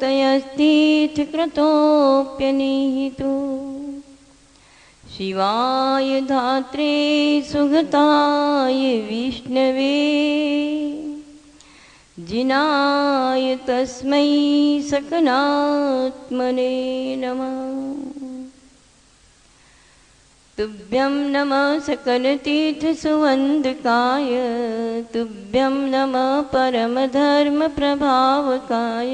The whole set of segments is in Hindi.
तयस्तीर्थकृतोऽप्यनिहितो शिवाय धात्रे सुगताय विष्णवे जिनाय तस्मै सकलात्मने नमः। तुभ्यं नमः सकलतीर्थसुवन्दकाय तुभ्यं नमः परमधर्मप्रभावकाय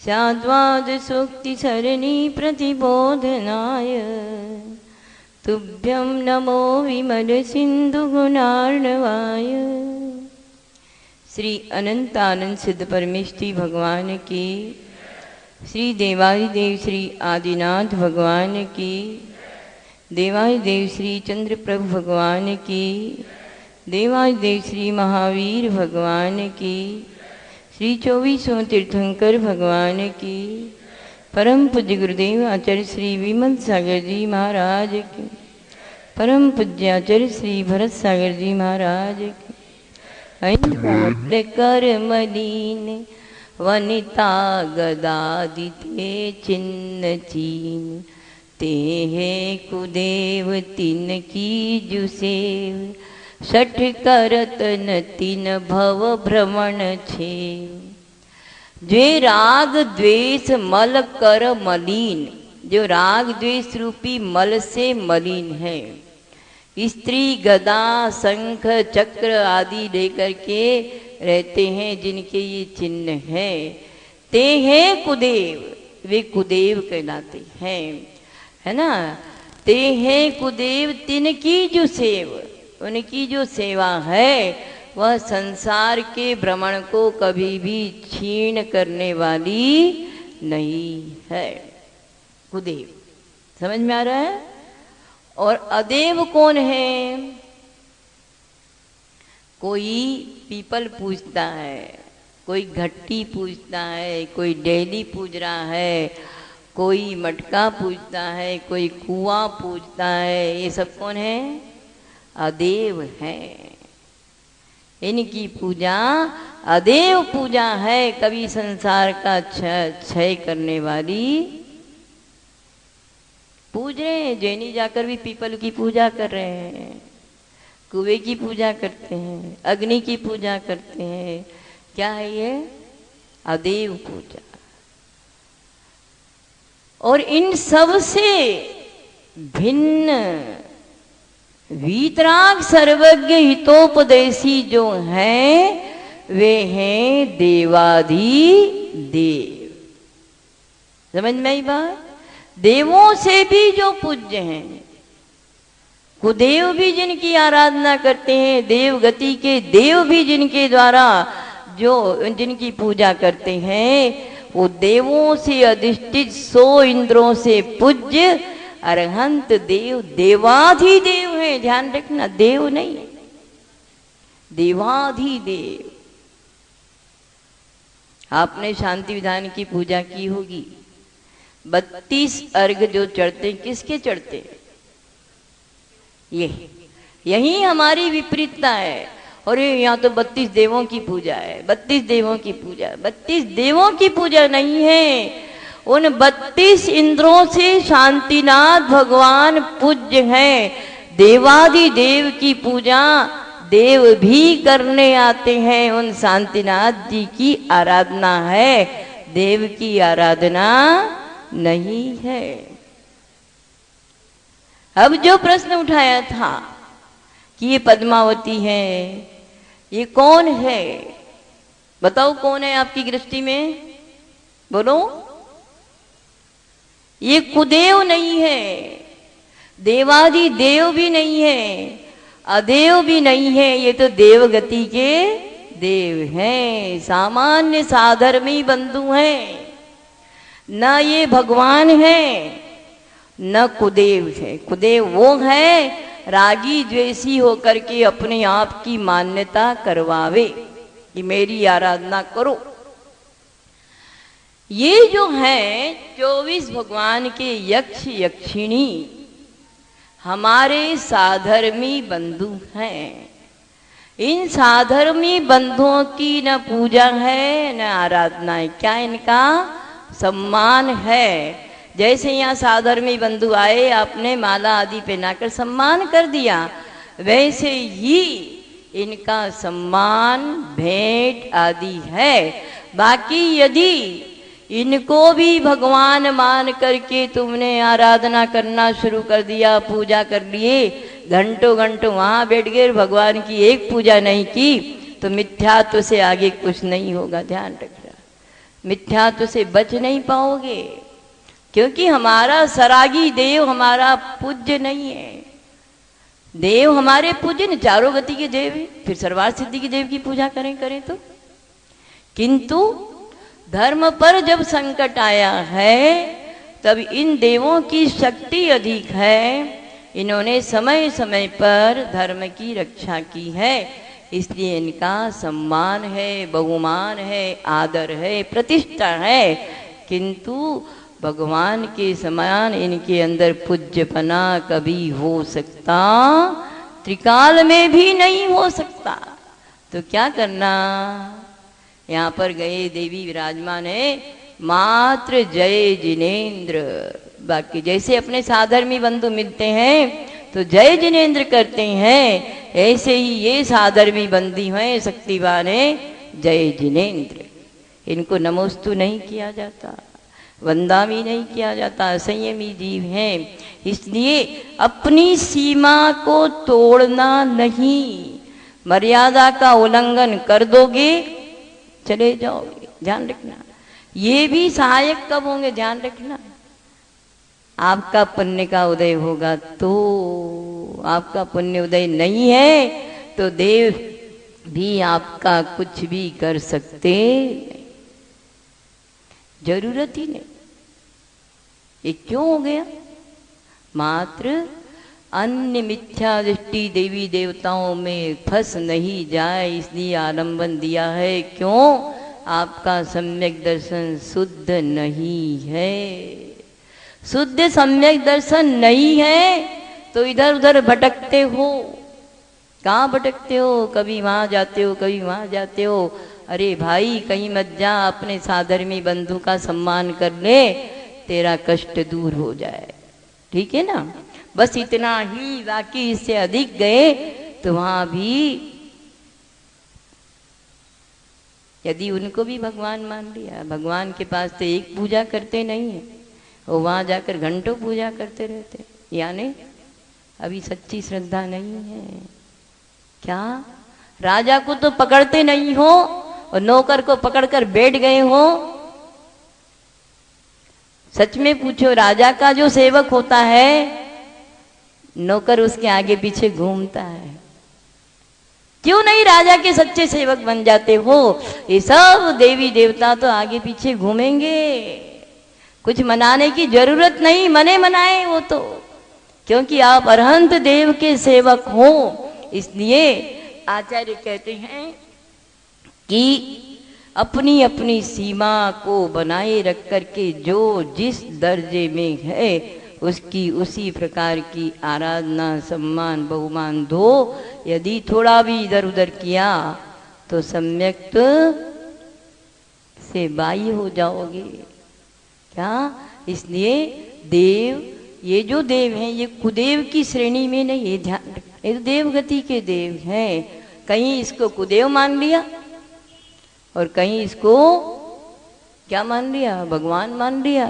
स्याद्वादसूक्तिसरणी प्रतिबोधनाय तुभ्यं नमो विमलसिन्धुगुणार्णवाय। श्री अनंतानंद सिद्ध परमेष्ठी भगवान की, श्री देवादिदेव श्री आदिनाथ भगवान की, देवादिदेव श्री चंद्र प्रभु भगवान की, देवादिदेव श्री महावीर भगवान की, श्री 24 तीर्थंकर भगवान की, परम पूज्य गुरुदेव आचार्य श्री विमल सागर जी महाराज की, परम पूज्य आचार्य श्री भरत सागर जी महाराज की। कर मलीन वनिता गदादिते चिन्ह चीन ते है कुदेव तिन की जुसेव सठ करत न तिन भव भ्रमण छे। जे राग द्वेष मल कर मलीन, जो राग द्वेष रूपी मल से मलिन है, स्त्री गदा शंख चक्र आदि लेकर के रहते हैं, जिनके ये चिन्ह हैं, ते हैं कुदेव, वे कुदेव कहलाते हैं, है ना। ते हैं कुदेव तिनकी जो सेव, उनकी जो सेवा है वह संसार के भ्रमण को कभी भी क्षीण करने वाली नहीं है। कुदेव समझ में आ रहा है। और अदेव कौन है? कोई पीपल पूजता है, कोई घट्टी पूजता है, कोई डेली पूज रहा है, कोई मटका पूजता है, कोई कुआं पूजता है, ये सब कौन है? अदेव है। इनकी पूजा अदेव पूजा है, कभी संसार का क्षय करने वाली। पूज रहे हैं, जैनी जाकर भी पीपल की पूजा कर रहे हैं, कुएं की पूजा करते हैं, अग्नि की पूजा करते हैं। क्या है ये? अदेव पूजा। और इन सब से भिन्न वीतराग सर्वज्ञ हितोपदेशी जो हैं वे हैं देवाधिदेव। समझ में आई बात? देवों से भी जो पूज्य हैं, कुदेव भी जिनकी आराधना करते हैं, देव गति के देव भी जिनके द्वारा जो जिनकी पूजा करते हैं, वो देवों से अधिष्ठित 100 इंद्रों से पूज्य अरहंत देव देवाधिदेव है। ध्यान रखना, देव नहीं, देवाधिदेव। आपने शांति विधान की पूजा की होगी। 32 अर्घ जो चढ़ते, किसके चढ़ते? यही हमारी विपरीतता है। और यहाँ तो 32 देवों की पूजा है, 32 देवों की पूजा। 32 देवों की पूजा नहीं है, उन 32 इंद्रों से शांतिनाथ भगवान पूज्य हैं। देवाधिदेव की पूजा देव भी करने आते हैं, उन शांतिनाथ जी की आराधना है, देव की आराधना नहीं है। अब जो प्रश्न उठाया था कि ये पद्मावती है, ये कौन है? बताओ कौन है आपकी दृष्टि में? बोलो। ये कुदेव नहीं है, देवाधिदेव भी नहीं है, अदेव भी नहीं है, ये तो देवगति के देव हैं, सामान्य साधर्मी बंधु हैं। न ये भगवान है न कुदेव है। कुदेव वो है रागी द्वेषी होकर के अपने आप की मान्यता करवावे कि मेरी आराधना करो। ये जो है 24 भगवान के यक्ष यक्षिणी हमारे साधर्मी बंधु हैं। इन साधर्मी बंधुओं की न पूजा है न आराधना है, क्या इनका सम्मान है। जैसे यहाँ साधर्मी बंधु आए, आपने माला आदि पहनाकर सम्मान कर दिया, वैसे ही इनका सम्मान भेंट आदि है। बाकी यदि इनको भी भगवान मान करके तुमने आराधना करना शुरू कर दिया, पूजा कर लिए, घंटों घंटों वहां बैठ गए, भगवान की एक पूजा नहीं की, तो मिथ्यात्व से आगे कुछ नहीं होगा, ध्यान रखना। मिथ्यात्व से बच नहीं पाओगे, क्योंकि हमारा सरागी देव हमारा पूज्य नहीं है। देव हमारे पूज्य न, चारों गति के देव है, फिर सर्वार्थ सिद्धि के देव की पूजा करें तो। किंतु धर्म पर जब संकट आया है, तब इन देवों की शक्ति अधिक है, इन्होंने समय समय पर धर्म की रक्षा की है, इसलिए इनका सम्मान है, बहुमान है, आदर है, प्रतिष्ठा है। किंतु भगवान के समान इनके अंदर पूज्यपना कभी हो सकता, त्रिकाल में भी नहीं हो सकता। तो क्या करना, यहाँ पर गए, देवी विराजमान है, मात्र जय जिनेन्द्र। बाकी जैसे अपने साधर्मी बंधु मिलते हैं तो जय जिनेन्द्र करते हैं, ऐसे ही ये साधर्मी बंदी हैं, शक्तिवान है, जय जिनेन्द्र। इनको नमोस्तु नहीं किया जाता, वंदा भी नहीं किया जाता, संयमी जीव हैं। इसलिए अपनी सीमा को तोड़ना नहीं, मर्यादा का उल्लंघन कर दोगे चले जाओगे, ध्यान रखना। ये भी सहायक कब होंगे, ध्यान रखना, आपका पुण्य का उदय होगा तो। आपका पुण्य उदय नहीं है तो देव भी आपका कुछ भी कर सकते नहीं, जरूरत ही नहीं। ये क्यों हो गया, मात्र अन्य मिथ्या दृष्टि देवी देवताओं में फंस नहीं जाए, इसलिए आलंबन दिया है। क्यों, आपका सम्यक दर्शन शुद्ध नहीं है। शुद्ध सम्यक दर्शन नहीं है तो इधर उधर भटकते हो। कहाँ भटकते हो, कभी वहां जाते हो, कभी वहां जाते हो। अरे भाई कहीं मत जा, अपने साधर्मी बंधु का सम्मान कर ले, तेरा कष्ट दूर हो जाए, ठीक है ना। बस इतना ही, बाकी इससे अधिक गए तो वहां भी यदि उनको भी भगवान मान लिया, भगवान के पास तो एक पूजा करते नहीं है, वो वहां जाकर घंटों पूजा करते रहते, यानी अभी सच्ची श्रद्धा नहीं है। क्या, राजा को तो पकड़ते नहीं हो और नौकर को पकड़कर बैठ गए हो। सच में पूछो, राजा का जो सेवक होता है, नौकर उसके आगे पीछे घूमता है। क्यों नहीं राजा के सच्चे सेवक बन जाते हो। ये सब देवी देवता तो आगे पीछे घूमेंगे, कुछ मनाने की जरूरत नहीं, मने मनाए वो तो, क्योंकि आप अरहंत देव के सेवक हो। इसलिए आचार्य कहते हैं कि अपनी अपनी सीमा को बनाए रख करके जो जिस दर्जे में है उसकी उसी प्रकार की आराधना, सम्मान, बहुमान दो। यदि थोड़ा भी इधर उधर किया तो सम्यक से बाई हो जाओगे। क्या, इसलिए देव, ये जो देव हैं ये कुदेव की श्रेणी में नहीं, ये ध्यान रखना, ये तो देवगति के देव हैं। कहीं इसको कुदेव मान लिया और कहीं इसको क्या मान लिया, भगवान मान लिया,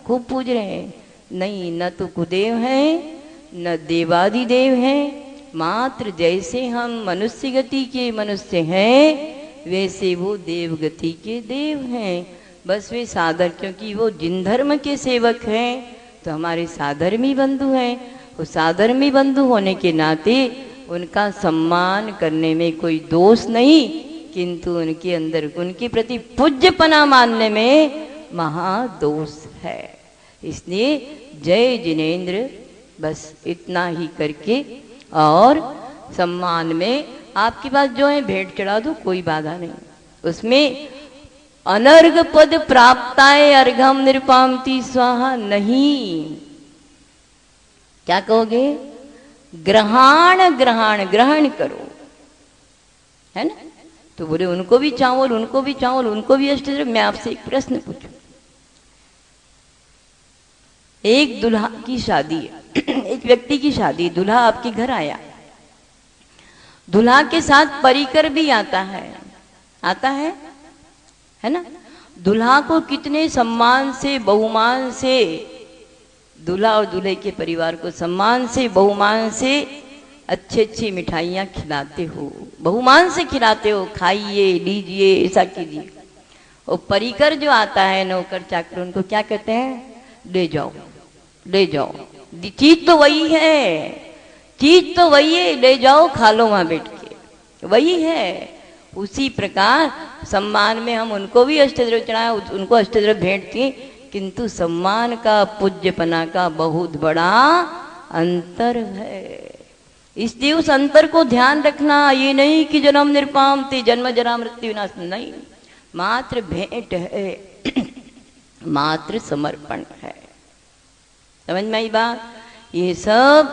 खूब पूज रहे हैं। नहीं, न तो कुदेव हैं न देवादिदेव हैं, मात्र जैसे हम मनुष्य गति के मनुष्य हैं वैसे वो देवगति के देव हैं। बस वे साधर, क्योंकि वो जिन धर्म के सेवक हैं तो हमारे साधर्मी बंधु हैं। वो साधर्मी बंधु होने के नाते उनका सम्मान करने में कोई दोष नहीं, किंतु उनके अंदर उनके प्रति पूज्यपना मानने में महादोष है। इसलिए जय जिनेन्द्र, बस इतना ही करके, और सम्मान में आपके पास जो है भेंट चढ़ा दो, कोई बाधा नहीं। उसमें अनर्घ पद प्राप्ताय अर्घम निरुपामति स्वाहा नहीं। क्या कहोगे, ग्रहण ग्रहण ग्रहण करो, है ना। तो बोले उनको भी चावल, उनको भी चावल, उनको भी अष्टद्रव्य। मैं आपसे एक प्रश्न पूछूं, एक दुल्हा की शादी है, एक व्यक्ति की शादी, दूल्हा आपके घर आया, दूल्हा के साथ परिकर भी आता है ना। दूल्हा को कितने सम्मान से, बहुमान से, दूल्हा और दूल्हे के परिवार को सम्मान से, बहुमान से अच्छी अच्छी मिठाइयाँ खिलाते हो, बहुमान से खिलाते हो, खाइए, लीजिए, ऐसा कीजिए। और परिकर जो आता है, नौकर चाकर, उनको क्या कहते हैं? ले जाओ, ले जाओ। चीज तो वही है, चीज तो वही है, ले जाओ, खा लो वहां बैठ के, वही है। उसी प्रकार सम्मान में हम उनको भी अष्टद्रव्य चढ़ाए, उनको अष्टद्रव्य भेंट किए, किंतु सम्मान का, पूज्यपना का बहुत बड़ा अंतर है। इसलिए उस अंतर को ध्यान रखना। ये नहीं कि जन्म निरुपाम थे, जन्म जरा मृत्यु विनाश, नहीं, मात्र भेंट है, मात्र समर्पण है। समझ में आई बात? ये सब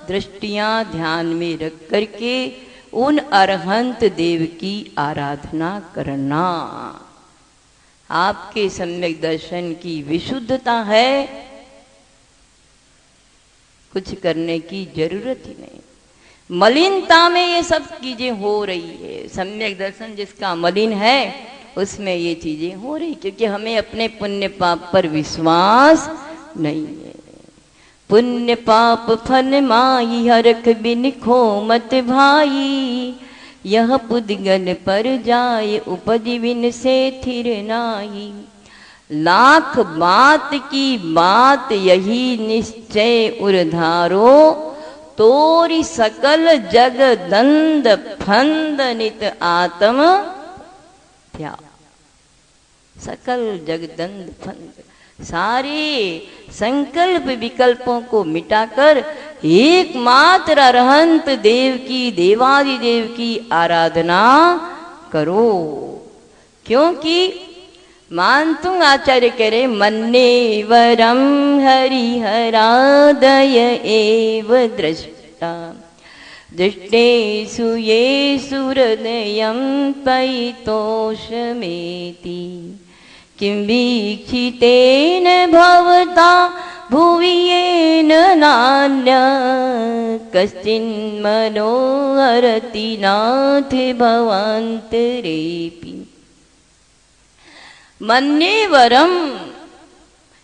दृष्टियां ध्यान में रख करके उन अरहंत देव की आराधना करना। आपके सम्यक दर्शन की विशुद्धता है, कुछ करने की जरूरत ही नहीं। मलिनता में ये सब चीजें हो रही है। सम्यक दर्शन जिसका मलिन है उसमें ये चीजें हो रही, क्योंकि हमें अपने पुण्य पाप पर विश्वास नहीं है। पुण्य पाप फल माई, हरख बिन खो मत भाई, यह पुद्गल पर जाए, उपज बिन से थिर नाई। लाख बात की बात यही निश्चय उर्धारो, तोरी सकल जग दंद फंद नित आत्म त्याग। सकल जगदंद फंद, सारे संकल्प विकल्पों को मिटाकर एकमात्र अरहंत देव की, देवादिदेव की आराधना करो। क्योंकि मानतुंग आचार्य कह रहे, मन्ने वरम हरिहरादय एव दृष्टा, दृष्टेषु येषु हृदयं परितोषमेति, किं वीक्षितेन भवता भुवि येन नान्य, कश्चिन्मनोहरति नाथ भवान्तरेऽपि। मन्ये वरम,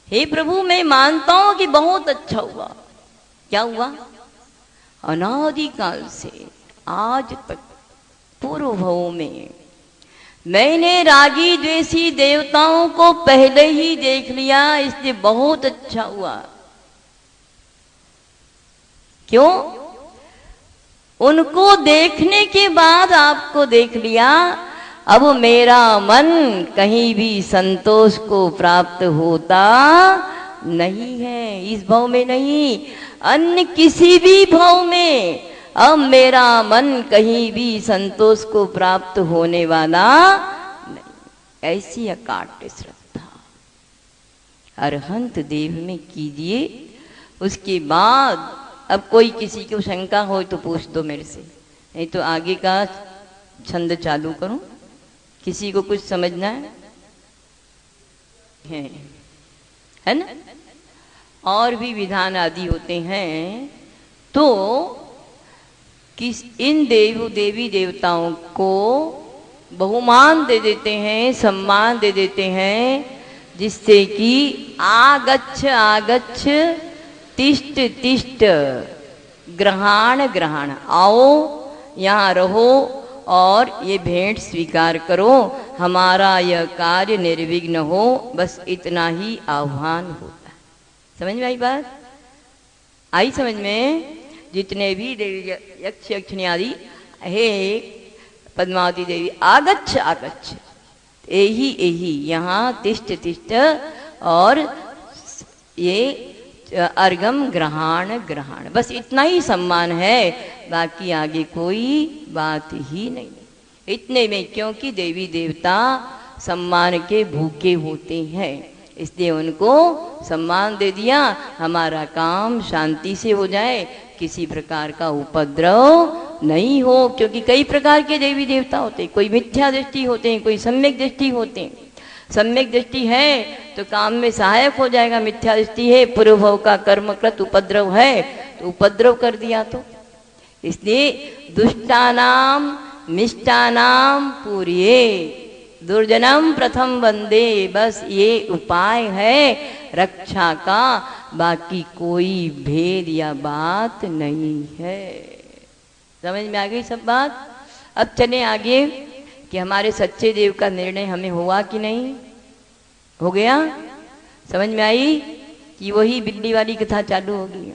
हे प्रभु मैं मानता हूं कि बहुत अच्छा हुआ। क्या हुआ? अनादिकाल से आज तक पूर्व भव में मैंने रागी द्वेषी देवताओं को पहले ही देख लिया, इसलिए बहुत अच्छा हुआ। क्यों? उनको देखने के बाद आपको देख लिया, अब मेरा मन कहीं भी संतोष को प्राप्त होता नहीं है, इस भव में नहीं, अन्य किसी भी भव में अब मेरा मन कहीं भी संतोष को प्राप्त होने वाला नहीं। ऐसी अकाट्य श्रद्धा अरहंत देव में कीजिए। उसके बाद अब कोई किसी को शंका हो तो पूछ दो मेरे से, नहीं तो आगे का छंद चालू करूं। किसी को कुछ समझना है ना? और भी विधान आदि होते हैं। तो किस इन देवी देवताओं को बहुमान दे देते हैं, सम्मान दे देते हैं, जिससे कि आगच्छ आगच्छ तिष्ठ तिष्ठ ग्रहण ग्रहण, आओ यहाँ रहो और ये भेंट स्वीकार करो, हमारा यह कार्य निर्विघ्न हो, बस इतना ही आह्वान होता है। समझ में आई बात? आई समझ में? जितने भी देवी यक्ष यक्षिणी आदि, हे पद्मावती देवी आगच्छ आगच्छ, यही यही यहाँ तिष्ठ तिष्ठ, और ये अर्घम ग्रहण ग्रहण, बस इतना ही सम्मान है, बाकी आगे कोई बात ही नहीं। इतने में, क्योंकि देवी देवता सम्मान के भूखे होते हैं, इसलिए उनको सम्मान दे दिया, हमारा काम शांति से हो जाए, किसी प्रकार का उपद्रव नहीं हो, क्योंकि कई प्रकार के देवी देवता होते हैं, कोई मिथ्या दृष्टि होते हैं, कोई सम्यक दृष्टि होते हैं। सम्यक दृष्टि है तो काम में सहायक हो जाएगा, मिथ्या दृष्टि है पूर्वभव का कर्मकृत उपद्रव है तो उपद्रव कर दिया। तो इसलिए दुष्टानाम मिष्टानाम पूर्ये दुर्जनम प्रथम वंदे, बस ये उपाय है रक्षा का, बाकी कोई भेद या बात नहीं है। समझ में आ गई सब बात? अब चले आगे कि हमारे सच्चे देव का निर्णय हमें हुआ कि नहीं हो गया। समझ में आई कि वही बिल्ली वाली कथा चालू हो गई।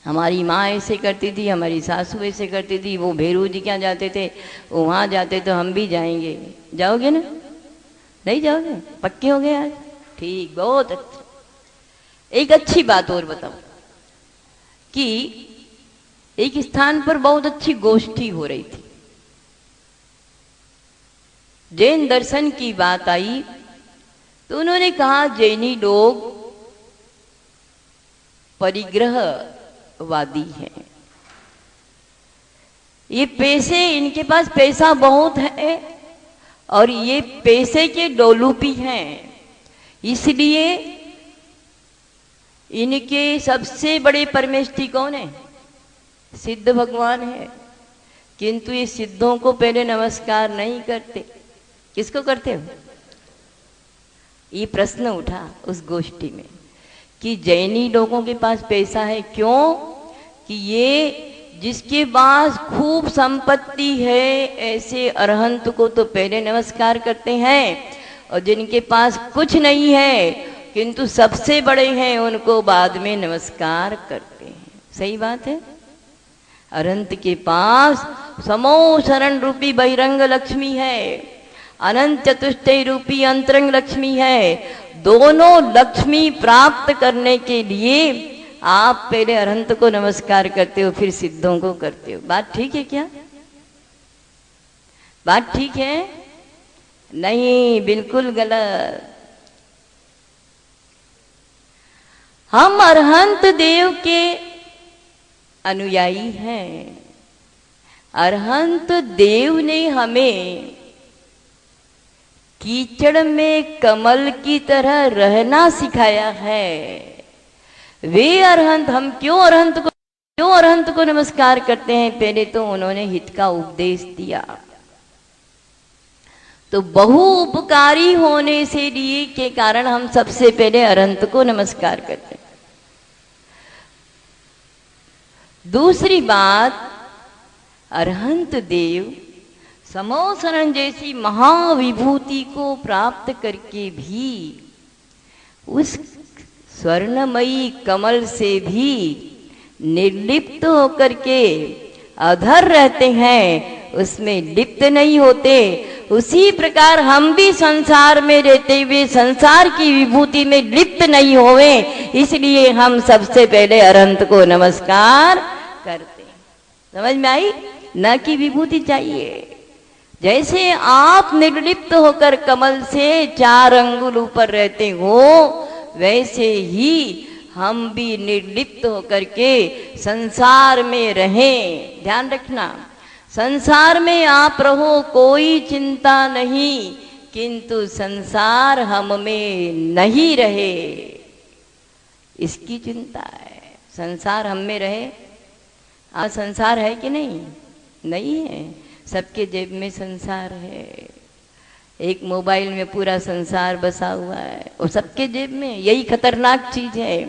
हमारी माँ ऐसे करती थी, हमारी सासू ऐसे करती थी, वो भैरू जी क्या जाते थे, वो वहाँ जाते तो हम भी जाएंगे। जाओगे ना? नहीं जाओगे? पक्के हो गए आज? ठीक, बहुत अच्छा। एक अच्छी बात और बताओ कि एक स्थान पर बहुत अच्छी गोष्ठी हो रही थी, जैन दर्शन की बात आई तो उन्होंने कहा जैनी लोग परिग्रहवादी हैं, ये पैसे, इनके पास पैसा बहुत है और ये पैसे के डोलूपी हैं, इसलिए इनके सबसे बड़े परमेष्ठी कौन है? सिद्ध भगवान है। किंतु ये सिद्धों को पहले नमस्कार नहीं करते। किसको करते हो? ये प्रश्न उठा उस गोष्ठी में कि जैनी लोगों के पास पैसा है, क्यों कि ये जिसके पास खूब संपत्ति है ऐसे अरहंत को तो पहले नमस्कार करते हैं, और जिनके पास कुछ नहीं है किंतु सबसे बड़े हैं उनको बाद में नमस्कार करते हैं। सही बात है। अरहंत के पास समो शरण रूपी बहिरंग लक्ष्मी है, अनंत चतुष्टय रूपी अंतरंग लक्ष्मी है। दोनों लक्ष्मी प्राप्त करने के लिए आप पहले अरहंत को नमस्कार करते हो, फिर सिद्धों को करते हो। बात ठीक है क्या? बात ठीक है? नहीं, बिल्कुल गलत। हम अरहंत देव के अनुयायी हैं। अरहंत देव ने हमें कीचड़ में कमल की तरह रहना सिखाया है। वे अरहंत, हम क्यों अरहंत को नमस्कार करते हैं? पहले तो उन्होंने हित का उपदेश दिया, तो बहु उपकारी होने से लिए के कारण हम सबसे पहले अरहंत को नमस्कार करते हैं। दूसरी बात, अरहंत देव समोसरण जैसी महाविभूति को प्राप्त करके भी उस स्वर्णमयी कमल से भी निर्लिप्त होकर के अधर रहते हैं, उसमें लिप्त नहीं होते। उसी प्रकार हम भी संसार में रहते हुए संसार की विभूति में लिप्त नहीं होवे, इसलिए हम सबसे पहले अरहंत को नमस्कार करते हैं। समझ में आई? न कि विभूति चाहिए। जैसे आप निर्लिप्त होकर कमल से 4 अंगुल ऊपर रहते हो, वैसे ही हम भी निर्लिप्त होकर के संसार में रहें। ध्यान रखना, संसार में आप रहो, कोई चिंता नहीं, किंतु संसार हम में नहीं रहे, इसकी चिंता है। संसार हम में रहे। आज संसार है कि नहीं? नहीं है। सबके जेब में संसार है। एक मोबाइल में पूरा संसार बसा हुआ है और सबके जेब में। यही खतरनाक चीज है।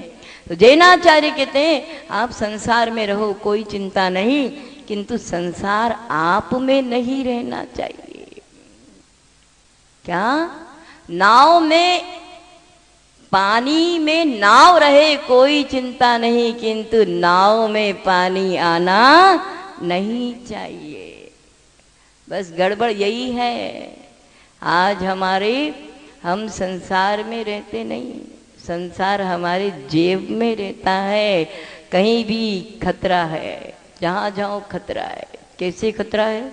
तो जैनाचार्य कहते हैं आप संसार में रहो, कोई चिंता नहीं, किंतु संसार आप में नहीं रहना चाहिए। क्या? नाव में, पानी में नाव रहे कोई चिंता नहीं, किंतु नाव में पानी आना नहीं चाहिए। बस गड़बड़ यही है। आज हम संसार में रहते नहीं, संसार हमारे जेब में रहता है। कहीं भी खतरा है, जहाँ जाओ खतरा है। कैसे खतरा है?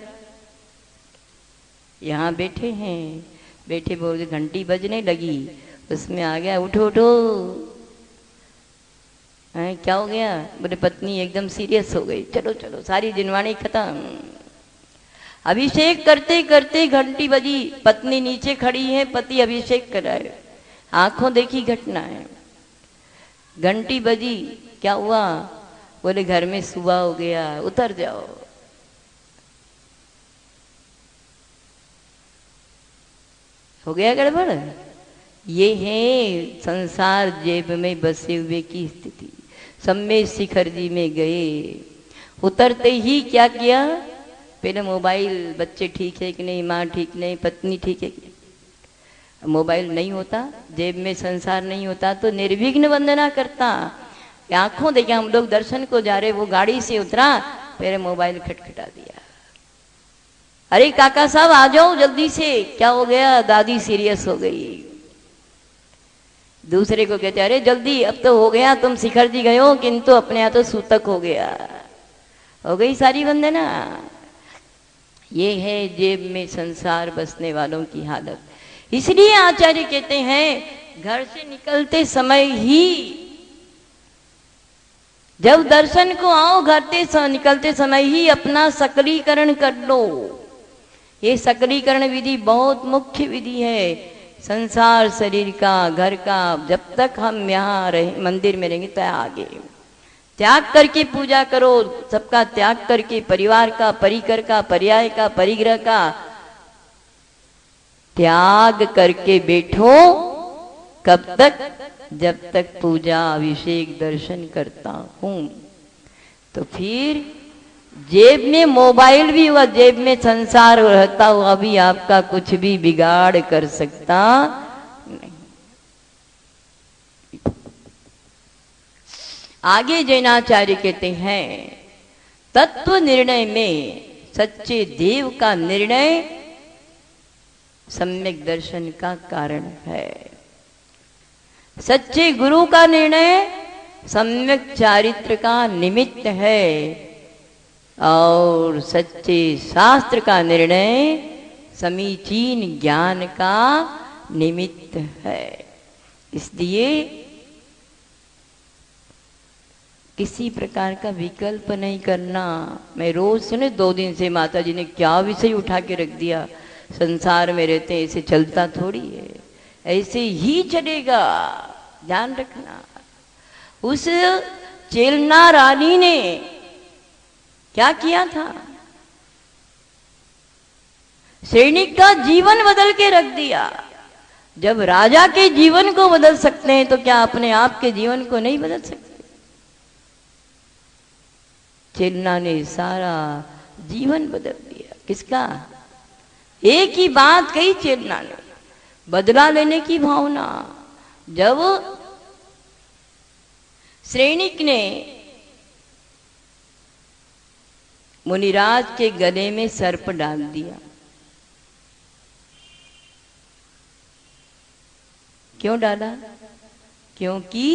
यहाँ बैठे हैं, बैठे बोल घंटी बजने लगी, उसमें आ गया उठो उठो, क्या हो गया? बोले पत्नी एकदम सीरियस हो गई। चलो चलो, सारी जिनवाणी खत्म। अभिषेक करते करते घंटी बजी, पत्नी नीचे खड़ी है, पति अभिषेक कर रहा है, आंखों देखी घटना है। घंटी बजी, क्या हुआ? बोले घर में सुबह हो गया, उतर जाओ। हो गया गड़बड़। ये है संसार जेब में बसे हुए की स्थिति। सम्मेद शिखर जी में गए, उतरते ही क्या किया? पहले मोबाइल, बच्चे ठीक है कि नहीं, माँ ठीक नहीं, पत्नी ठीक है कि नहीं। मोबाइल नहीं होता, जेब में संसार नहीं होता तो निर्विघ्न वंदना करता। आंखों देखे, हम लोग दर्शन को जा रहे, वो गाड़ी से उतरा, पहले मोबाइल खटखटा दिया। अरे काका साहब आ जाओ जल्दी से। क्या हो गया? दादी सीरियस हो गई। दूसरे को कहते अरे जल्दी, अब तो हो गया, तुम शिखर जी गए हो, किंतु अपने यहाँ तो सूतक हो गया। हो गई सारी वंदना। ये है जेब में संसार बसने वालों की हालत। इसलिए आचार्य कहते हैं घर से निकलते समय ही, जब दर्शन को आओ, घर से निकलते समय ही अपना सकलीकरण कर लो। ये सकलीकरण विधि बहुत मुख्य विधि है। संसार शरीर का, घर का, जब तक हम यहाँ रहे, मंदिर में रहेंगे, तो आगे त्याग करके पूजा करो। सबका त्याग करके, परिवार का, परिकर का, पर्याय का, परिग्रह का त्याग करके बैठो। कब तक? जब तक पूजा अभिषेक दर्शन करता हूं। तो फिर जेब में मोबाइल भी हुआ, जेब में संसार रहता हुआ भी आपका कुछ भी बिगाड़ कर सकता नहीं। आगे जैनाचार्य कहते हैं तत्व निर्णय में सच्चे देव का निर्णय सम्यक दर्शन का कारण है। सच्चे गुरु का निर्णय सम्यक चारित्र का निमित्त है, और सच्चे शास्त्र का निर्णय समीचीन ज्ञान का निमित्त है। इसलिए किसी प्रकार का विकल्प नहीं करना। मैं रोज सुने, 2 दिन से माता जी ने क्या विषय उठा के रख दिया। संसार में रहते ऐसे चलता थोड़ी है, ऐसे ही चलेगा, ध्यान रखना। उस चेलना रानी ने क्या किया था? सैनिक का जीवन बदल के रख दिया। जब राजा के जीवन को बदल सकते हैं तो क्या अपने आप के जीवन को नहीं बदल सकते? चेलना ने सारा जीवन बदल दिया। किसका? एक ही बात कही चेलना ने, बदला लेने की भावना। जब सैनिक ने मुनिराज के गले में सर्प डाल दिया, क्यों डाला? क्योंकि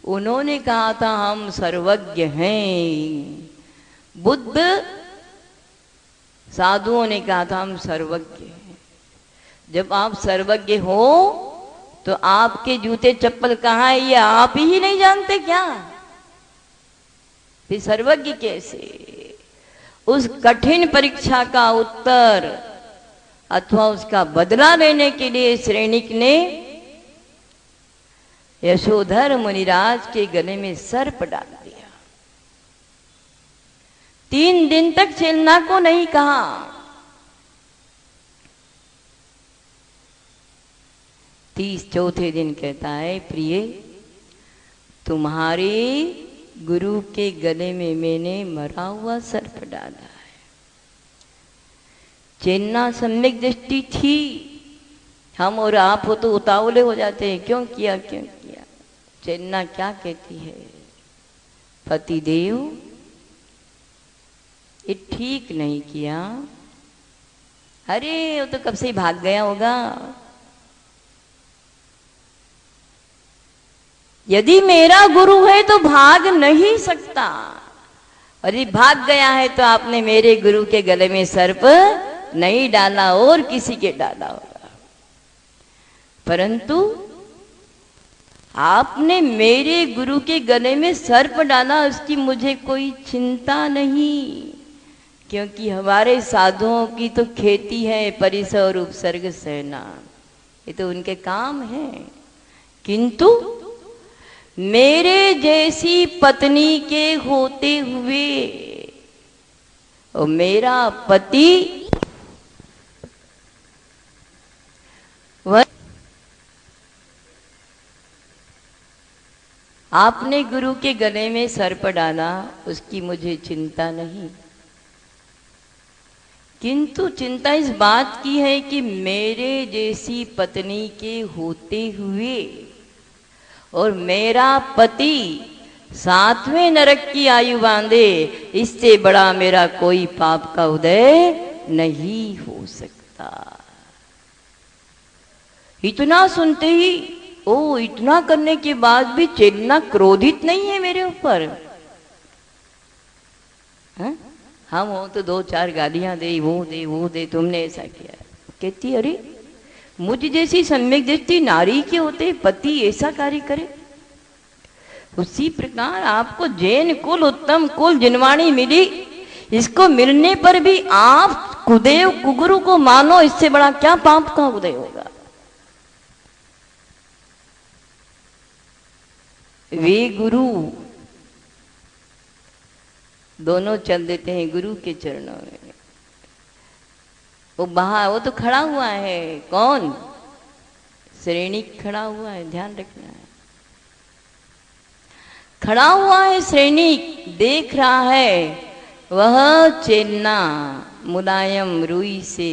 उन्होंने कहा था हम सर्वज्ञ हैं। बुद्ध साधुओं ने कहा था हम सर्वज्ञ हैं। जब आप सर्वज्ञ हो तो आपके जूते चप्पल कहाँ है ये आप ही नहीं जानते क्या? फिर सर्वज्ञ कैसे? उस कठिन परीक्षा का उत्तर अथवा उसका बदला लेने के लिए सैनिक ने यशोधर मुनिराज के गले में सर्प डाल दिया। 3 दिन तक चेलना को नहीं कहा। 34 दिन कहता है प्रिय, तुम्हारे गुरु के गले में मैंने मरा हुआ सर्प डाला है। चेलना सम्यक दृष्टि थी। हम और आप हो तो उतावले हो जाते हैं, क्यों किया क्यों किया। चेलना क्या कहती है? पतिदेव ये ठीक नहीं किया। अरे वो तो कब से ही भाग गया होगा। यदि मेरा गुरु है तो भाग नहीं सकता, और यदि भाग गया है तो आपने मेरे गुरु के गले में सर्प नहीं डाला और किसी के डाला होगा। परंतु आपने मेरे गुरु के गले में सर्प डाला, उसकी मुझे कोई चिंता नहीं, क्योंकि हमारे साधुओं की तो खेती है परिसर और उपसर्ग सहना, ये तो उनके काम है। किंतु मेरे जैसी पत्नी के होते हुए और मेरा पति वह, आपने गुरु के गले में सर्प डाला, उसकी मुझे चिंता नहीं, किंतु चिंता इस बात की है कि मेरे जैसी पत्नी के होते हुए और मेरा पति 7वें नरक की आयु बांधे, इससे बड़ा मेरा कोई पाप का उदय नहीं हो सकता। इतना सुनते ही, ओ इतना करने के बाद भी चेतना क्रोधित नहीं है मेरे ऊपर। हम हो तो 2-4 गालियां दे, वो दे, तुमने ऐसा किया। कहती अरे मुझ जैसी सम्यक दृष्टि नारी के होते पति ऐसा कार्य करे। उसी प्रकार आपको जैन कुल उत्तम कुल जिनवाणी मिली, इसको मिलने पर भी आप कुदेव कुगुरु को मानो, इससे बड़ा क्या पाप का उदय होगा। वे गुरु दोनों चल देते हैं गुरु के चरणों में। वो तो खड़ा हुआ है, कौन? श्रेणी खड़ा हुआ है, ध्यान रखना है। खड़ा हुआ है श्रेणी, देख रहा है वह चेलना मुलायम रुई से,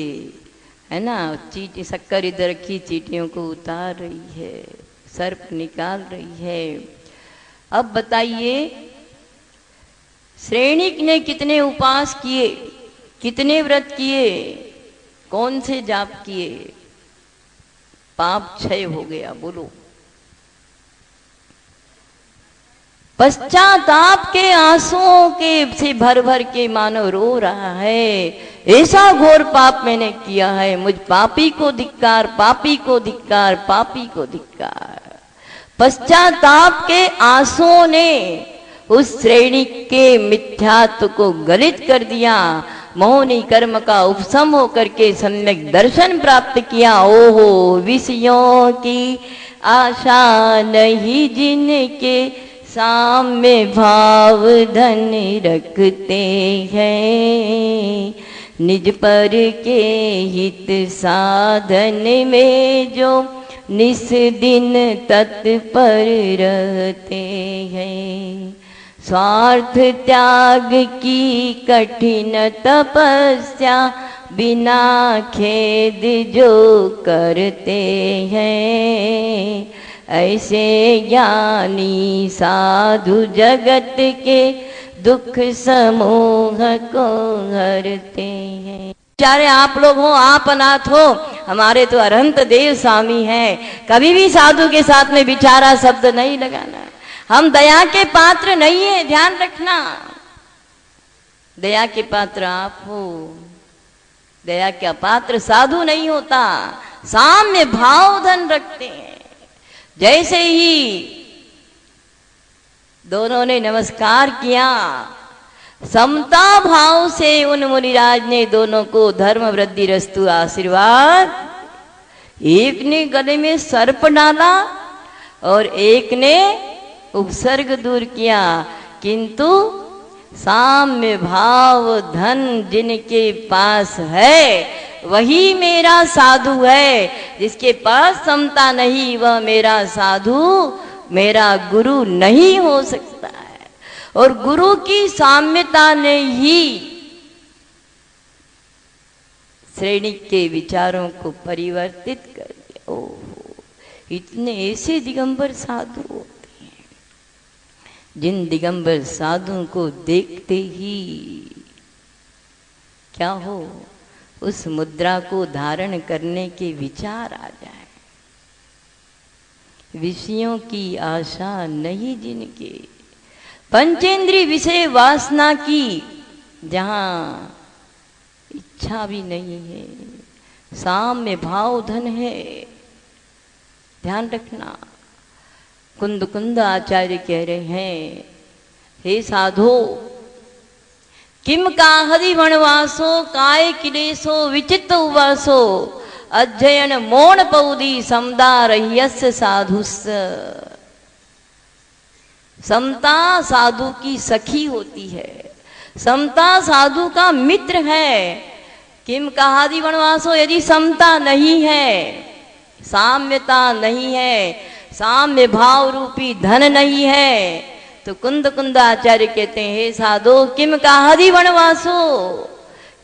है ना, चीटी शक्कर इधर रखी चीटियों को उतार रही है, सर्प निकाल रही है। अब बताइए श्रेणिक ने कितने उपास किए, कितने व्रत किए, कौन से जाप किए, पाप क्षय हो गया? बोलो। पश्चाताप के आंसुओं के से भर भर के मानव रो रहा है, ऐसा घोर पाप मैंने किया है, मुझ पापी को धिक्कार, पापी को धिक्कार, पापी को धिक्कार। पश्चाताप के आंसुओं ने उस श्रेणी के मिथ्यात्व को गलित कर दिया, मोहनी कर्म का उपशम होकर के सम्यक दर्शन प्राप्त किया। ओहो विषयों की आशा नहीं जिनके साम्य भाव धन रखते हैं, निज पर के हित साधन में जो निस दिन तत्पर रहते हैं, स्वार्थ त्याग की कठिन तपस्या बिना खेद जो करते हैं, ऐसे ज्ञानी साधु जगत के दुख समूह को हरते हैं। बेचारे आप लोग हो, आप अनाथ हो, हमारे तो अनंत देव स्वामी हैं। कभी भी साधु के साथ में बिचारा शब्द नहीं लगाना। हम दया के पात्र नहीं है, ध्यान रखना। दया के पात्र आप हो, दया का पात्र साधु नहीं होता। साम्य भाव धन रखते हैं। जैसे ही दोनों ने नमस्कार किया, समता भाव से उन मुनिराज ने दोनों को धर्म वृद्धि रस्तु आशीर्वाद। एक ने गले में सर्प डाला और एक ने उपसर्ग दूर किया, किंतु साम्य भाव धन जिनके पास है वही मेरा साधु है। जिसके पास समता नहीं वह मेरा साधु, मेरा गुरु नहीं हो सकता है। और गुरु की साम्यता ने ही श्रेणी के विचारों को परिवर्तित कर दिया। ओहो, इतने ऐसे दिगंबर साधु होते हैं जिन दिगंबर साधुओं को देखते ही क्या हो, उस मुद्रा को धारण करने के विचार आ जाए। विषयों की आशा नहीं जिनके, पंचेंद्रिय विषय वासना की जहाँ इच्छा भी नहीं है, साम्य भाव धन है। ध्यान रखना, कुंद कुंद आचार्य कह रहे हैं, हे साधो, किम काहदि वनवासो काय किलेशो विचित्र उवासो अध्ययन मोण पौदी समदारह्यस्य साधुस्स। समता साधु की सखी होती है, समता साधु का मित्र है। किम काहदि वनवासो, यदि समता नहीं है, साम्यता नहीं है, साम्य भाव रूपी धन नहीं है, तो कुंद कुंद आचार्य कहते हैं, हे साधो, किम काहदि वनवासो,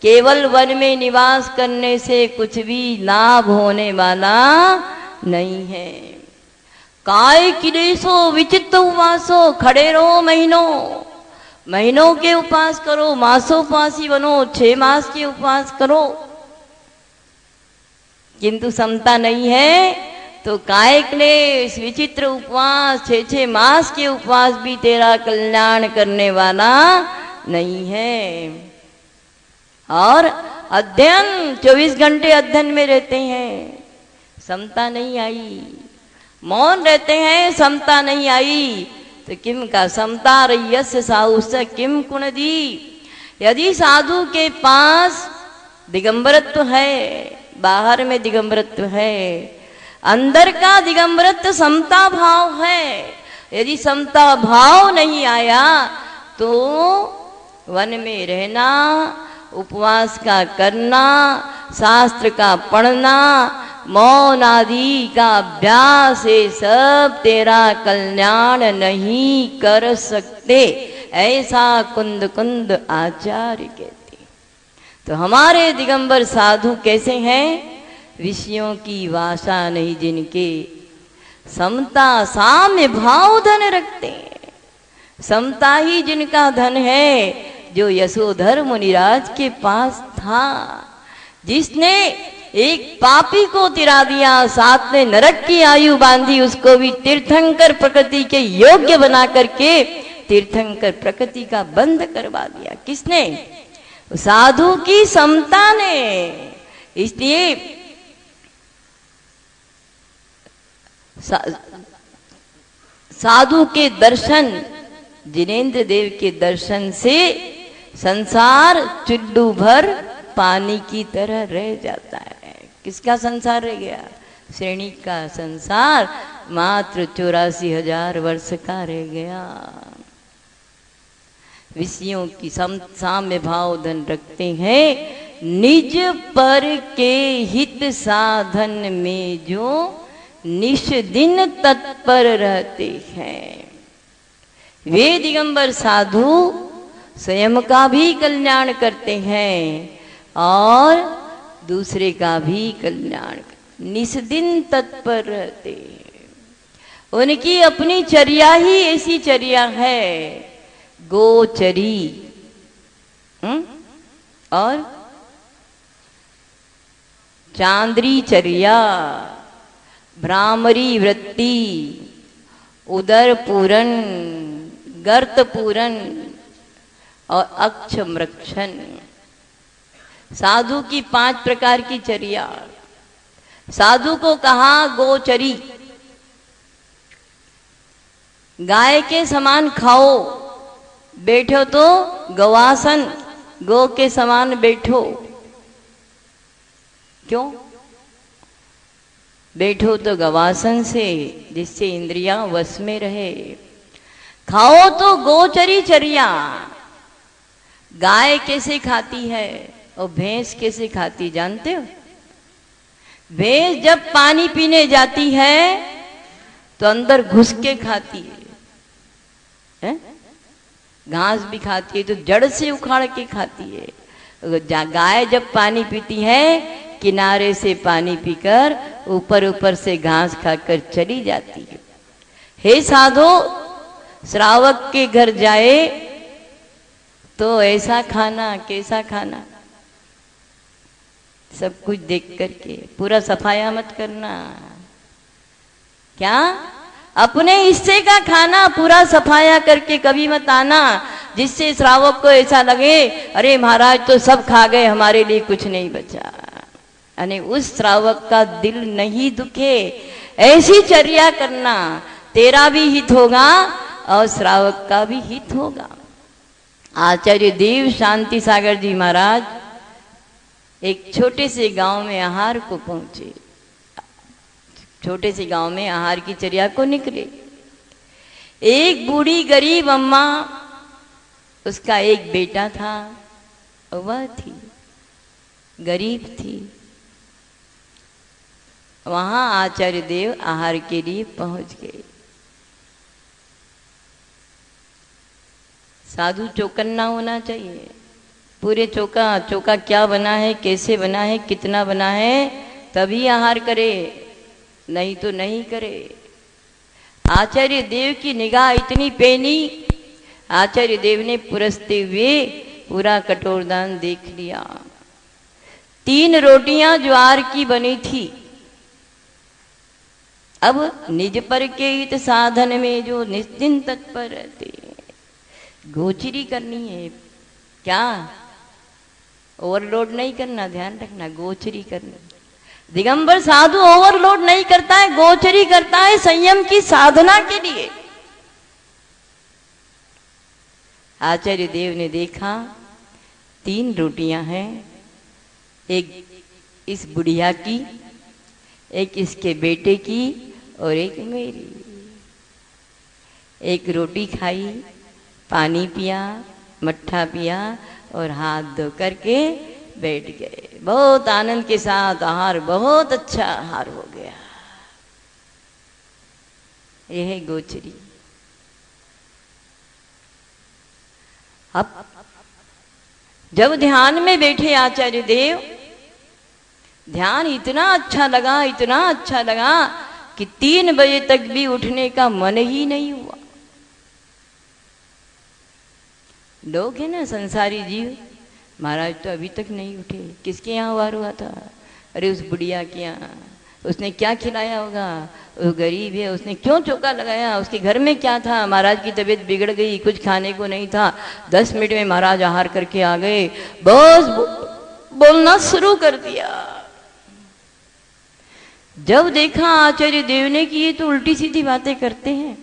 केवल वन में निवास करने से कुछ भी लाभ होने वाला नहीं है। काय किलेशो विचित्र उवासो, खड़े रहो महीनों, महीनों के उपवास करो, मासोपासी बनो, 6 मास के उपवास करो, किंतु समता नहीं है तो काय क्लेश, विचित्र उपवास, 6 मास के उपवास भी तेरा कल्याण करने वाला नहीं है। और अध्ययन, 24 घंटे अध्ययन में रहते हैं, समता नहीं आई। मौन रहते हैं, समता नहीं आई, तो किम का समता रह्यस्य साहुस्य किम कुणदी। यदि साधु के पास दिगंबरत्व है, बाहर में दिगंबरत्व है, अंदर का दिगंबरत्व समता भाव है, यदि समता भाव नहीं आया तो वन में रहना, उपवास का करना, शास्त्र का पढ़ना, मौन आदि का अभ्यास, ये सब तेरा कल्याण नहीं कर सकते, ऐसा कुंद कुंद आचार्य कहते। तो हमारे दिगंबर साधु कैसे हैं? विषयों की वासा नहीं जिनके, समता साम्य भाव धन रखते हैं। समता ही जिनका धन है, जो यशोधर मुनिराज के पास था, जिसने एक पापी को तिरा दिया, साथ में नरक की आयु बांधी, उसको भी तीर्थंकर प्रकृति के योग्य बना करके तीर्थंकर प्रकृति का बंध करवा दिया। किसने? साधु की समता ने। इसलिए साधु के दर्शन, जिनेन्द्र देव के दर्शन से संसार चुल्लू भर पानी की तरह रह जाता है। किसका संसार रह गया? श्रेणी का संसार मात्र 84,000 वर्ष का रह गया। विषयों की साम्य भाव धन रखते हैं, निज पर के हित साधन में जो निश दिन तत्पर रहते हैं। वे दिगंबर साधु स्वयं का भी कल्याण करते हैं और दूसरे का भी कल्याण, निस्दिन तत्पर रहते हैं। उनकी अपनी चर्या ही ऐसी चर्या है, गोचरी और चांद्री चर्या, भ्रामरी वृत्ति, उदर पूरन, गर्त पूरन और अक्षमरक्षण। साधु की 5 प्रकार की चर्या। साधु को कहा गोचरी, गाय के समान खाओ, बैठो तो गवासन, गो के समान बैठो। क्यों बैठो? तो गवासन से, जिससे इंद्रियां वश में रहे। खाओ तो गोचरी चर्या। गाय कैसे खाती है और भैंस कैसे खाती जानते हो? भैंस जब पानी पीने जाती है तो अंदर घुस के खाती है? घास भी खाती है तो जड़ से उखाड़ के खाती है। गाय जब पानी पीती है, किनारे से पानी पीकर ऊपर ऊपर से घास खाकर चली जाती है। हे साधो, श्रावक के घर जाए तो ऐसा खाना, कैसा खाना, सब कुछ देख करके, पूरा सफाया मत करना। क्या? अपने हिस्से का खाना पूरा सफाया करके कभी मत आना, जिससे श्रावक को ऐसा लगे अरे महाराज तो सब खा गए, हमारे लिए कुछ नहीं बचा, यानी उस श्रावक का दिल नहीं दुखे। ऐसी चर्या करना, तेरा भी हित होगा और श्रावक का भी हित होगा। आचार्य देव शांति सागर जी महाराज एक छोटे से गांव में आहार को पहुंचे। छोटे से गांव में आहार की चर्या को निकले। एक बूढ़ी गरीब अम्मा, उसका एक बेटा था, वह थी गरीब थी। वहां आचार्य देव आहार के लिए पहुंच गए। साधु चौकन्ना होना चाहिए। पूरे चौका क्या बना है, कैसे बना है, कितना बना है, तभी आहार करे, नहीं तो नहीं करे। आचार्य देव की निगाह इतनी पैनी, आचार्य देव ने पुरसते हुए पूरा कटोरदान देख लिया। 3 रोटियां ज्वार की बनी थी। अब निज पर के हित साधन में जो निश्चिंत तत्पर रहते, गोचरी करनी है। क्या ओवरलोड नहीं करना, ध्यान रखना, गोचरी करना। दिगंबर साधु ओवरलोड नहीं करता है, गोचरी करता है संयम की साधना के लिए। आचार्य देव ने देखा 3 रोटियां हैं, एक इस बुढ़िया की, एक इसके बेटे की और एक मेरी। एक रोटी खाई, पानी पिया, मट्ठा पिया और हाथ धो करके बैठ गए। बहुत आनंद के साथ आहार, बहुत अच्छा आहार हो गया। यह है गोचरी। अब जब ध्यान में बैठे आचार्य देव, ध्यान इतना अच्छा लगा, इतना अच्छा लगा कि 3 बजे तक भी उठने का मन ही नहीं हुआ। लोग है ना संसारी जीव, महाराज तो अभी तक नहीं उठे, किसके यहाँ वार हुआ था? अरे उस बुढ़िया के यहाँ। उसने क्या खिलाया होगा? वो गरीब है, उसने क्यों चौका लगाया? उसके घर में क्या था? महाराज की तबीयत बिगड़ गई, कुछ खाने को नहीं था। 10 मिनट में महाराज आहार करके आ गए, बस बोलना शुरू कर दिया। जब देखा आचार्य देव ने कि ये तो उल्टी सीधी बातें करते हैं,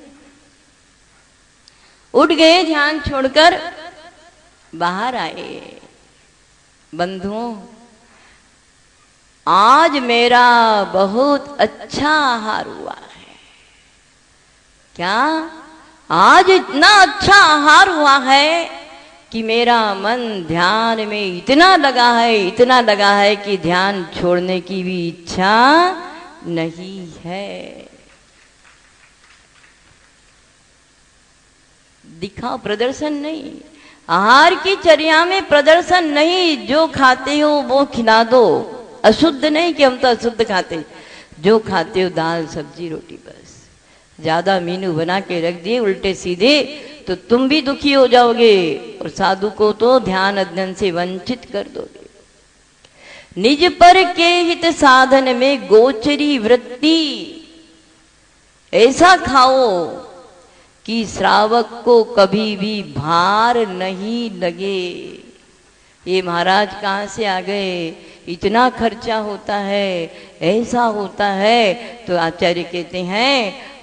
उठ गए, ध्यान छोड़कर बाहर आए। बंधुओं, आज मेरा बहुत अच्छा आहार हुआ है। क्या? आज इतना अच्छा आहार हुआ है कि मेरा मन ध्यान में इतना लगा है, इतना लगा है कि ध्यान छोड़ने की भी इच्छा नहीं है। दिखाओ, प्रदर्शन नहीं। आहार की चर्या में प्रदर्शन नहीं। जो खाते हो वो खिला दो। अशुद्ध नहीं कि हम तो अशुद्ध खाते, जो खाते हो दाल सब्जी रोटी बस। ज्यादा मीनू बना के रख दिए उल्टे सीधे तो तुम भी दुखी हो जाओगे और साधु को तो ध्यान अध्ययन से वंचित कर दोगे। निज पर के हित साधन में गोचरी वृत्ति ऐसा खाओ कि श्रावक को कभी भी भार नहीं लगे। ये महाराज कहाँ से आ गए, इतना खर्चा होता है, ऐसा होता है। तो आचार्य कहते हैं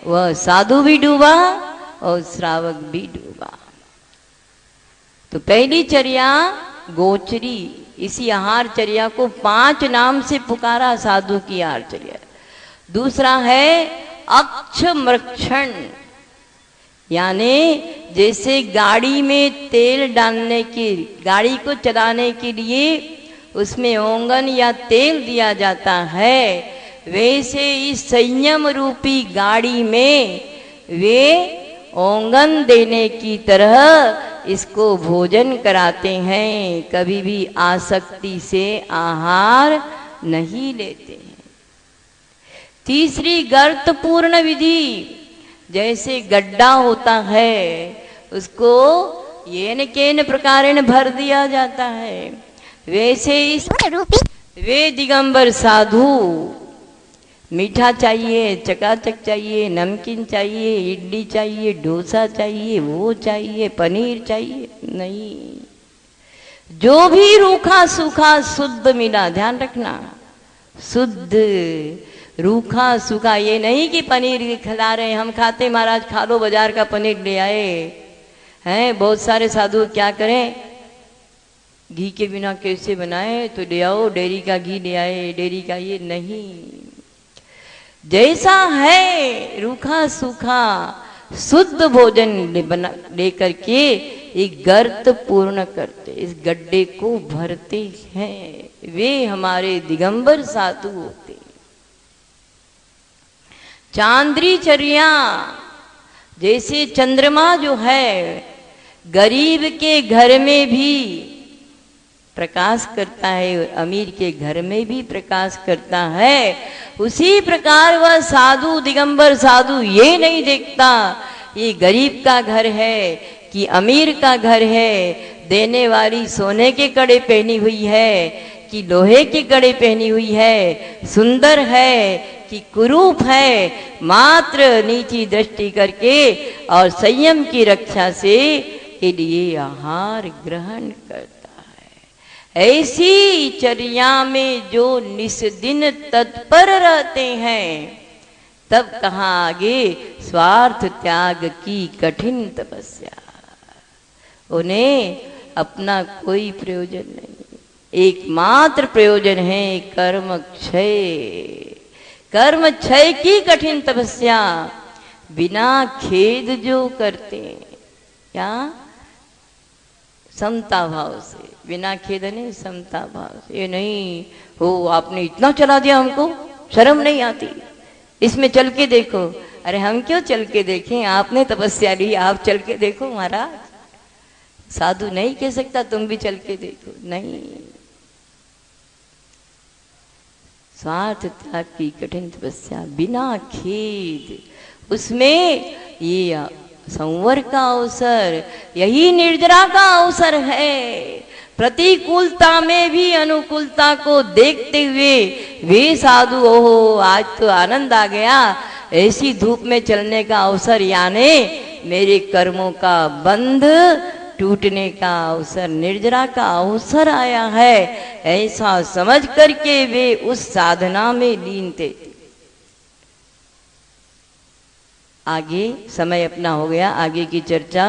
वह साधु भी डूबा और श्रावक भी डूबा। तो पहली चर्या गोचरी, इसी आहार चर्या को 5 नाम से पुकारा साधु की आहार चर्या। दूसरा है अक्षमृक्षण, यानी जैसे गाड़ी में तेल डालने की, गाड़ी को चलाने के लिए उसमें ओंगन या तेल दिया जाता है, वैसे इस संयम रूपी गाड़ी में वे ओंगन देने की तरह इसको भोजन कराते हैं। कभी भी आसक्ति से आहार नहीं लेते हैं। तीसरी गर्तपूर्ण विधि, जैसे गड्ढा होता है उसको येन केन प्रकारेण भर दिया जाता है, वैसे इस वे दिगंबर साधु मीठा चाहिए, चकाचक चाहिए, नमकीन चाहिए, इडली चाहिए, डोसा चाहिए, वो चाहिए, पनीर चाहिए नहीं। जो भी रूखा सूखा शुद्ध मिला, ध्यान रखना, शुद्ध रूखा सूखा, ये नहीं कि पनीर खिला रहे हैं हम खाते महाराज खा लो, बाजार का पनीर ले आए हैं। बहुत सारे साधु क्या करें, घी के बिना कैसे बनाए, तो ले आओ डेयरी का घी ले आए, डेयरी का, ये नहीं। जैसा है रूखा सूखा शुद्ध भोजन ले करके एक गर्त पूर्ण करते, इस गड्ढे को भरते हैं, वे हमारे दिगंबर साधु होते। चांद्री चर्या, जैसे चंद्रमा जो है गरीब के घर में भी प्रकाश करता है और अमीर के घर में भी प्रकाश करता है, उसी प्रकार वह साधु दिगंबर साधु ये नहीं देखता ये गरीब का घर है कि अमीर का घर है, देने वाली सोने के कड़े पहनी हुई है कि लोहे के कड़े पहनी हुई है, सुंदर है कि कुरूप है, मात्र नीची दृष्टि करके और संयम की रक्षा से के लिए आहार ग्रहण करता है। ऐसी चर्या में जो निस्दिन तत्पर रहते हैं, तब कहाँ आगे स्वार्थ त्याग की कठिन तपस्या, उन्हें अपना कोई प्रयोजन नहीं, एकमात्र प्रयोजन है कर्म क्षय। कर्म क्षय की कठिन तपस्या बिना खेद जो करते हैं, क्या समता भाव से, बिना खेद नहीं समता भाव से, ये नहीं हो आपने इतना चला दिया हमको शर्म नहीं आती, इसमें चल के देखो। अरे हम क्यों चल के देखें, आपने तपस्या ली, आप चल के देखो महाराज। साधु नहीं कह सकता तुम भी चल के देखो, नहीं। स्वार्थ त्याग की कठिन तपस्या बिना खेद, उसमें ये संवर का अवसर, यही निर्जरा का अवसर है। प्रतिकूलता में भी अनुकूलता को देखते हुए वे साधु, ओहो आज तो आनंद आ गया, ऐसी धूप में चलने का अवसर, यानी मेरे कर्मों का बंध टूटने का अवसर, निर्जरा का अवसर आया है, ऐसा समझ करके वे उस साधना में लीन थे। आगे समय अपना हो गया, आगे की चर्चा